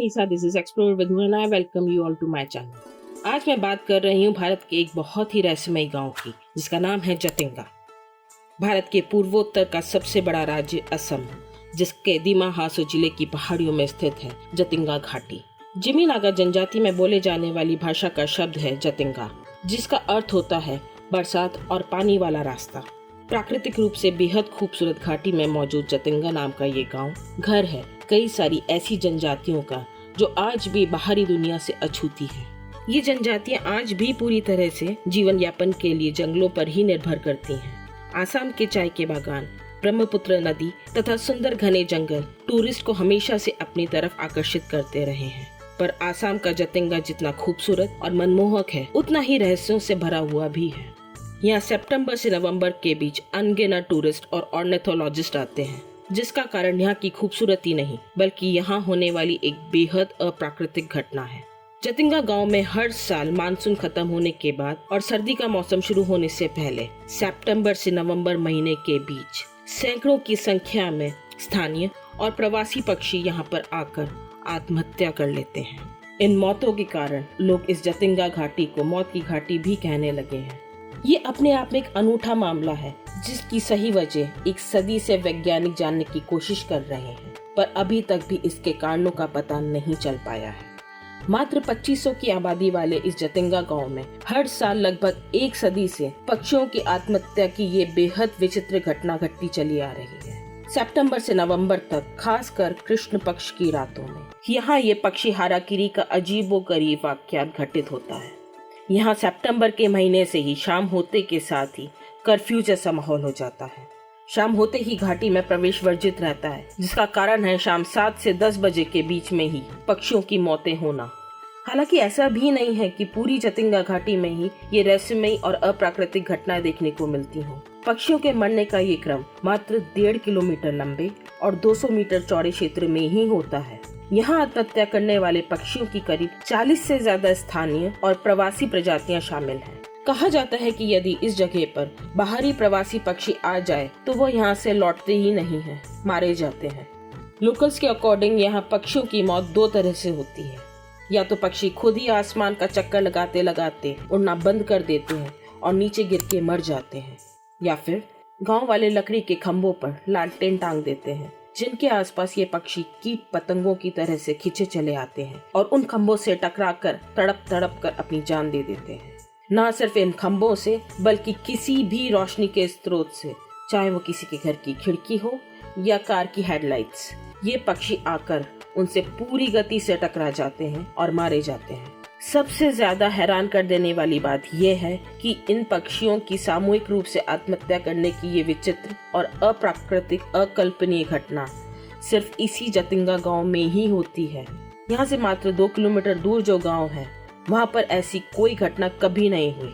NISA, this is explore with and I welcome you all to my channel. आज मैं बात कर रही हूँ भारत के एक बहुत ही रहस्यमय गांव की, जिसका नाम है जतिंगा। भारत के पूर्वोत्तर का सबसे बड़ा राज्य असम, जिसके दीमा हासो जिले की पहाड़ियों में स्थित है जतिंगा घाटी। जिमी नागा जनजाति में बोले जाने वाली भाषा का शब्द है जतिंगा, जिसका अर्थ होता है बरसात और पानी वाला रास्ता। प्राकृतिक रूप से बेहद खूबसूरत घाटी में मौजूद जतिंगा नाम का ये गांव घर है कई सारी ऐसी जनजातियों का जो आज भी बाहरी दुनिया से अछूती है। ये जनजातियां आज भी पूरी तरह से जीवन यापन के लिए जंगलों पर ही निर्भर करती हैं। आसाम के चाय के बागान, ब्रह्मपुत्र नदी तथा सुंदर घने जंगल टूरिस्ट को हमेशा से अपनी तरफ आकर्षित करते रहे हैं। पर आसाम का जतिंगा जितना खूबसूरत और मनमोहक है, उतना ही रहस्यों से भरा हुआ भी है। यहाँ सितंबर से नवंबर के बीच अनगिनत टूरिस्ट और ऑर्निथोलॉजिस्ट आते हैं, जिसका कारण यहाँ की खूबसूरती नहीं बल्कि यहाँ होने वाली एक बेहद अप्राकृतिक घटना है। जतिंगा गांव में हर साल मानसून खत्म होने के बाद और सर्दी का मौसम शुरू होने से पहले सितंबर से नवंबर महीने के बीच सैकड़ों की संख्या में स्थानीय और प्रवासी पक्षी यहाँ पर आकर आत्महत्या कर लेते हैं। इन मौतों के कारण लोग इस जतिंगा घाटी को मौत की घाटी भी कहने लगे हैं। ये अपने आप में एक अनूठा मामला है, जिसकी सही वजह एक सदी से वैज्ञानिक जानने की कोशिश कर रहे हैं, पर अभी तक भी इसके कारणों का पता नहीं चल पाया है। मात्र 2500 की आबादी वाले इस जतिंगा गांव में हर साल लगभग एक सदी से पक्षियों की आत्महत्या की ये बेहद विचित्र घटना घटती चली आ रही है। सितंबर से नवंबर तक, खासकर कृष्ण पक्ष की रातों में यहाँ ये पक्षी हाराकिरी का अजीबोगरीब वाकयात घटित होता है। यहाँ सितंबर के महीने से ही शाम होते के साथ ही कर्फ्यू जैसा माहौल हो जाता है। शाम होते ही घाटी में प्रवेश वर्जित रहता है, जिसका कारण है शाम 7 से 10 बजे के बीच में ही पक्षियों की मौतें होना। हालांकि ऐसा भी नहीं है कि पूरी जतिंगा घाटी में ही ये रहस्यमयी और अप्राकृतिक घटनाएं देखने को मिलती हों। पक्षियों के मरने का ये क्रम मात्र 1.5 किलोमीटर लंबे और 200 मीटर चौड़े क्षेत्र में ही होता है। यहाँ आत्महत्या करने वाले पक्षियों की करीब 40 से ज्यादा स्थानीय और प्रवासी प्रजातियां शामिल हैं। कहा जाता है कि यदि इस जगह पर बाहरी प्रवासी पक्षी आ जाए तो वो यहाँ से लौटते ही नहीं हैं, मारे जाते हैं। लोकल्स के अकॉर्डिंग यहाँ पक्षियों की मौत 2 तरह से होती है। या तो पक्षी खुद ही आसमान का चक्कर लगाते लगाते उड़ना बंद कर देते हैं और नीचे गिर के मर जाते हैं, या फिर गाँव वाले लकड़ी के खम्भों पर लालटेन टांग देते हैं, जिनके आसपास ये पक्षी कीट पतंगों की तरह से खींचे चले आते हैं और उन खम्भों से टकराकर तड़प तड़प कर अपनी जान दे देते हैं। न सिर्फ इन खम्भों से बल्कि किसी भी रोशनी के स्रोत से, चाहे वो किसी के घर की खिड़की हो या कार की हेडलाइट्स, ये पक्षी आकर उनसे पूरी गति से टकरा जाते हैं और मारे जाते हैं। सबसे ज्यादा हैरान कर देने वाली बात यह है कि इन पक्षियों की सामूहिक रूप से आत्महत्या करने की ये विचित्र और अप्राकृतिक अकल्पनीय घटना सिर्फ इसी जतिंगा गांव में ही होती है। यहाँ से मात्र 2 किलोमीटर दूर जो गांव है, वहाँ पर ऐसी कोई घटना कभी नहीं हुई।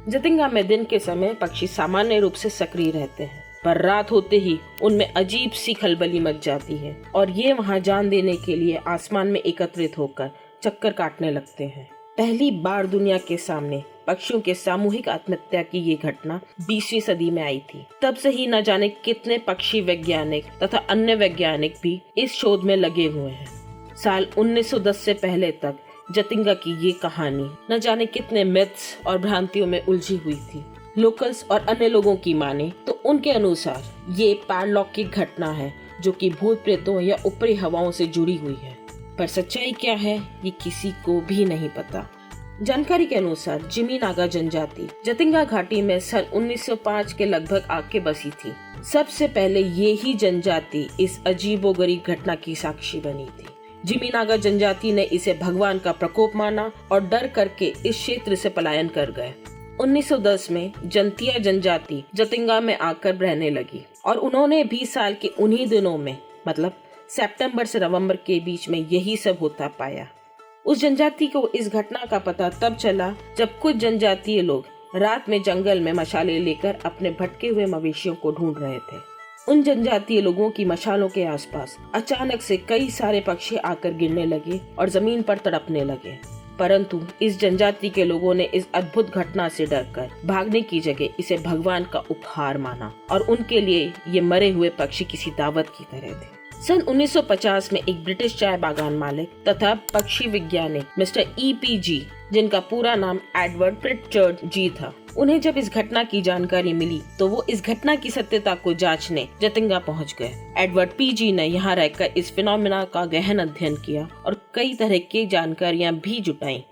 जतिंगा में दिन के समय पक्षी सामान्य रूप से सक्रिय रहते हैं, पर रात होते ही उनमें अजीब सी खलबली मच जाती है और ये वहाँ जान देने के लिए आसमान में एकत्रित होकर चक्कर काटने लगते हैं। पहली बार दुनिया के सामने पक्षियों के सामूहिक आत्महत्या की ये घटना 20वीं सदी में आई थी। तब से ही न जाने कितने पक्षी वैज्ञानिक तथा अन्य वैज्ञानिक भी इस शोध में लगे हुए हैं। साल 1910 से पहले तक जतिंगा की ये कहानी न जाने कितने मिथ्स और भ्रांतियों में उलझी हुई थी। लोकल्स और अन्य लोगों की माने तो उनके अनुसार ये पारलौकिक घटना है, जो कि भूत प्रेतों या ऊपरी हवाओं से जुड़ी हुई है। पर सच्चाई क्या है ये किसी को भी नहीं पता। जानकारी के अनुसार जिमी नागा जनजाति जतिंगा घाटी में सन 1905 के लगभग आके बसी थी। सबसे पहले ये ही जनजाति इस अजीबोगरीब घटना की साक्षी बनी थी। जिमी नागा जनजाति ने इसे भगवान का प्रकोप माना और डर करके इस क्षेत्र से पलायन कर गए। 1910 में जंतिया जनजाति जतिंगा में आकर रहने लगी और उन्होंने भी साल के उन्हीं दिनों में, मतलब सितंबर से नवंबर के बीच में यही सब होता पाया। उस जनजाति को इस घटना का पता तब चला जब कुछ जनजातीय लोग रात में जंगल में मशाले लेकर अपने भटके हुए मवेशियों को ढूंढ रहे थे। उन जनजातीय लोगों की मशालों के आसपास अचानक से कई सारे पक्षी आकर गिरने लगे और जमीन पर तड़पने लगे, परंतु इस जनजाति के लोगों ने इस अद्भुत घटना से डरकर भागने की जगह इसे भगवान का उपहार माना और उनके लिए ये मरे हुए पक्षी किसी दावत की तरह थे। सन 1950 में एक ब्रिटिश चाय बागान मालिक तथा पक्षी वैज्ञानिक मिस्टर EPG, जिनका पूरा नाम एडवर्ड प्रिटचर्ड जी था, उन्हें जब इस घटना की जानकारी मिली तो वो इस घटना की सत्यता को जांचने जतिंगा पहुंच गए। एडवर्ड PG ने यहाँ रहकर इस फिनोमिना का गहन अध्ययन किया और कई तरह की जानकारियाँ भी जुटाई।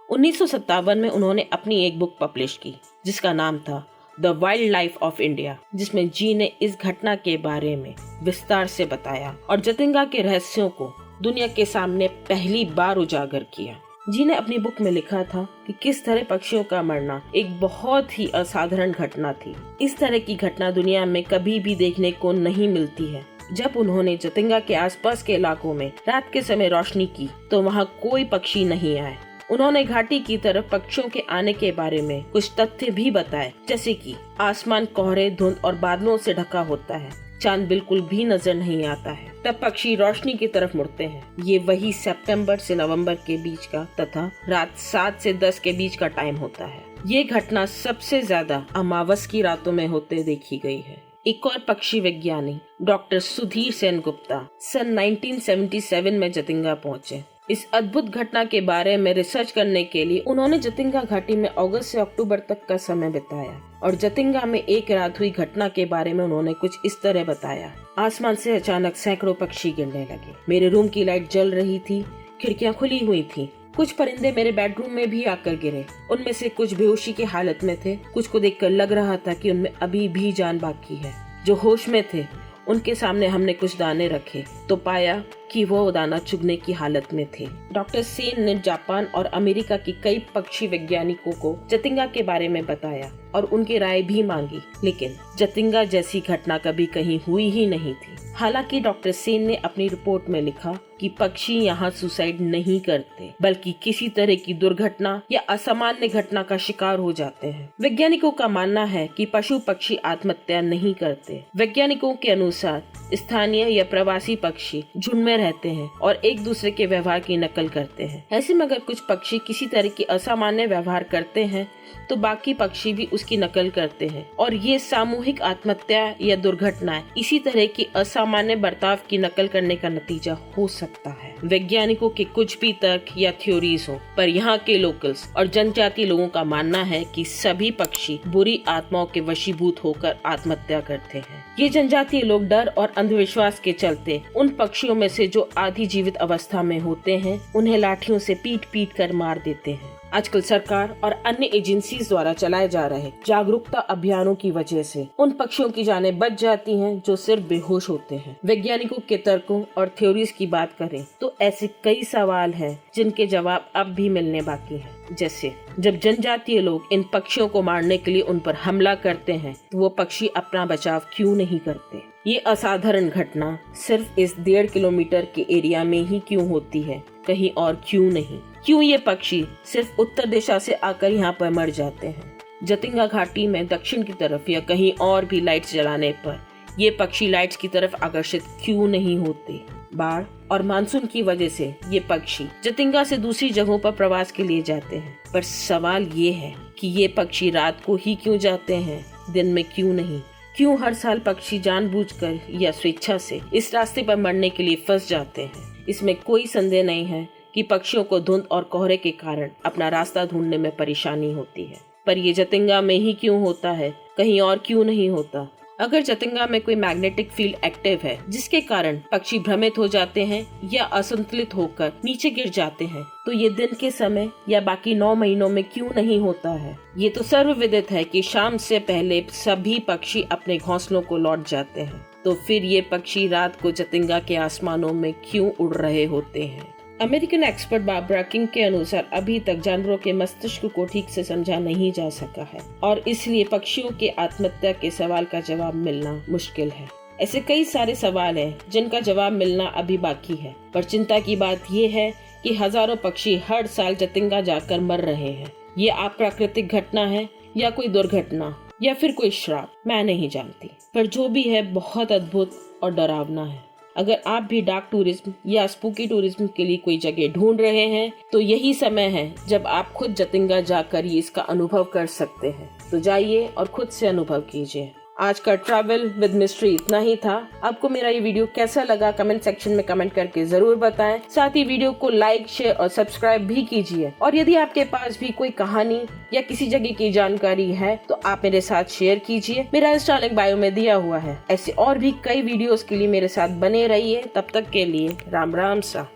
1957 में उन्होंने अपनी एक बुक पब्लिश की जिसका नाम था the wild life of India, जिसमें जी ने इस घटना के बारे में विस्तार से बताया और जतिंगा के रहस्यों को दुनिया के सामने पहली बार उजागर किया। जी ने अपनी बुक में लिखा था कि किस तरह पक्षियों का मरना एक बहुत ही असाधारण घटना थी। इस तरह की घटना दुनिया में कभी भी देखने को नहीं मिलती है। जब उन्होंने जतिंगा के आसपास के इलाकों में रात के समय रोशनी की तो वहाँ कोई पक्षी नहीं आए। उन्होंने घाटी की तरफ पक्षियों के आने के बारे में कुछ तथ्य भी बताए, जैसे कि आसमान कोहरे, धुंध और बादलों से ढका होता है, चांद बिल्कुल भी नजर नहीं आता है, तब पक्षी रोशनी की तरफ मुड़ते हैं। ये वही सितंबर से नवंबर के बीच का तथा रात 7 से 10 के बीच का टाइम होता है। ये घटना सबसे ज्यादा अमावस की रातों में होते देखी गई है। एक और पक्षी वैज्ञानिक डॉक्टर सुधीर सेनगुप्ता सन 1977 में जतिंगा पहुंचे। इस अद्भुत घटना के बारे में रिसर्च करने के लिए उन्होंने जतिंगा घाटी में अगस्त से अक्टूबर तक का समय बिताया और जतिंगा में एक रात हुई घटना के बारे में उन्होंने कुछ इस तरह बताया। आसमान से अचानक सैकड़ों पक्षी गिरने लगे। मेरे रूम की लाइट जल रही थी, खिड़कियां खुली हुई थी। कुछ परिंदे मेरे बेडरूम में भी आकर गिरे। उनमें से कुछ बेहोशी की हालत में थे। कुछ को देखकर लग रहा था कि उनमें अभी भी जान बाकी है। जो होश में थे उनके सामने हमने कुछ दाने रखे तो पाया कि वो दाना चुगने की हालत में थे। डॉक्टर सेन ने जापान और अमेरिका की कई पक्षी वैज्ञानिकों को जतिंगा के बारे में बताया और उनकी राय भी मांगी, लेकिन जतिंगा जैसी घटना कभी कहीं हुई ही नहीं थी। हालांकि डॉक्टर सेन ने अपनी रिपोर्ट में लिखा कि पक्षी यहाँ सुसाइड नहीं करते, बल्कि किसी तरह की दुर्घटना या असामान्य घटना का शिकार हो जाते हैं। वैज्ञानिकों का मानना है कि पशु पक्षी आत्महत्या नहीं करते। वैज्ञानिकों के अनुसार स्थानीय या प्रवासी पक्षी झुंड में रहते हैं और एक दूसरे के व्यवहार की नकल करते हैं। ऐसे में अगर कुछ पक्षी किसी तरह की असामान्य व्यवहार करते हैं तो बाकी पक्षी भी उसकी नकल करते हैं और ये सामूहिक आत्महत्या या दुर्घटनाएं इसी तरह की असामान्य बर्ताव की नकल करने का नतीजा हो सकता है। वैज्ञानिकों के कुछ भी तर्क या थ्योरीज हो, पर यहाँ के लोकल्स और जनजातीय लोगों का मानना है कि सभी पक्षी बुरी आत्माओं के वशीभूत होकर आत्महत्या करते हैं। ये जनजातीय लोग डर और अंधविश्वास के चलते उन पक्षियों में से जो आधी जीवित अवस्था में होते हैं उन्हें लाठियों से पीट पीट कर मार देते हैं। आजकल सरकार और अन्य एजेंसीज द्वारा चलाए जा रहे जागरूकता अभियानों की वजह से उन पक्षियों की जानें बच जाती हैं जो सिर्फ बेहोश होते हैं। वैज्ञानिकों के तर्कों और थ्योरीज की बात करें तो ऐसे कई सवाल हैं जिनके जवाब अब भी मिलने बाकी हैं। जैसे जब जनजातीय लोग इन पक्षियों को मारने के लिए उन पर हमला करते हैं तो वो पक्षी अपना बचाव क्यों नहीं करते? ये असाधारण घटना सिर्फ इस 1.5 किलोमीटर के एरिया में ही क्यों होती है, कहीं और क्यों नहीं? क्यों ये पक्षी सिर्फ उत्तर दिशा से आकर यहाँ पर मर जाते हैं? जतिंगा घाटी में दक्षिण की तरफ या कहीं और भी लाइट्स जलाने पर ये पक्षी लाइट्स की तरफ आकर्षित क्यों नहीं होते? बाढ़ और मानसून की वजह से ये पक्षी जतिंगा से दूसरी जगहों पर प्रवास के लिए जाते हैं, पर सवाल ये है कि ये पक्षी रात को ही क्यों जाते हैं, दिन में क्यों नहीं? क्यों हर साल पक्षी जानबूझकर या स्वेच्छा से इस रास्ते पर मरने के लिए फंस जाते हैं? इसमें कोई संदेह नहीं है कि पक्षियों को धुंध और कोहरे के कारण अपना रास्ता ढूंढने में परेशानी होती है, पर ये जतिंगा में ही क्यों होता है, कहीं और क्यों नहीं होता? अगर जतिंगा में कोई मैग्नेटिक फील्ड एक्टिव है जिसके कारण पक्षी भ्रमित हो जाते हैं या असंतुलित होकर नीचे गिर जाते हैं, तो ये दिन के समय या बाकी 9 महीनों में क्यों नहीं होता है? ये तो सर्वविदित है कि शाम से पहले सभी पक्षी अपने घोंसलों को लौट जाते हैं, तो फिर ये पक्षी रात को जतिंगा के आसमानों में क्यों उड़ रहे होते हैं? अमेरिकन एक्सपर्ट बारबरा किंग के अनुसार अभी तक जानवरों के मस्तिष्क को ठीक से समझा नहीं जा सका है और इसलिए पक्षियों के आत्महत्या के सवाल का जवाब मिलना मुश्किल है। ऐसे कई सारे सवाल हैं जिनका जवाब मिलना अभी बाकी है, पर चिंता की बात ये है कि हजारों पक्षी हर साल जतिंगा जाकर मर रहे हैं। ये आप प्राकृतिक घटना है या कोई दुर्घटना या फिर कोई श्राप, मैं नहीं जानती, पर जो भी है बहुत अद्भुत और डरावना है। अगर आप भी डार्क टूरिज्म या स्पूकी टूरिज्म के लिए कोई जगह ढूंढ रहे हैं तो यही समय है जब आप खुद जतिंगा जाकर ही इसका अनुभव कर सकते हैं। तो जाइए और खुद से अनुभव कीजिए। आज का ट्रैवल विद मिस्ट्री इतना ही था। आपको मेरा ये वीडियो कैसा लगा कमेंट सेक्शन में कमेंट करके जरूर बताएं। साथ ही वीडियो को लाइक, शेयर और सब्सक्राइब भी कीजिए। और यदि आपके पास भी कोई कहानी या किसी जगह की जानकारी है तो आप मेरे साथ शेयर कीजिए। मेरा इंस्टा लिंक बायो में दिया हुआ है। ऐसे और भी कई वीडियोस के लिए मेरे साथ बने रहिए। तब तक के लिए राम राम सा।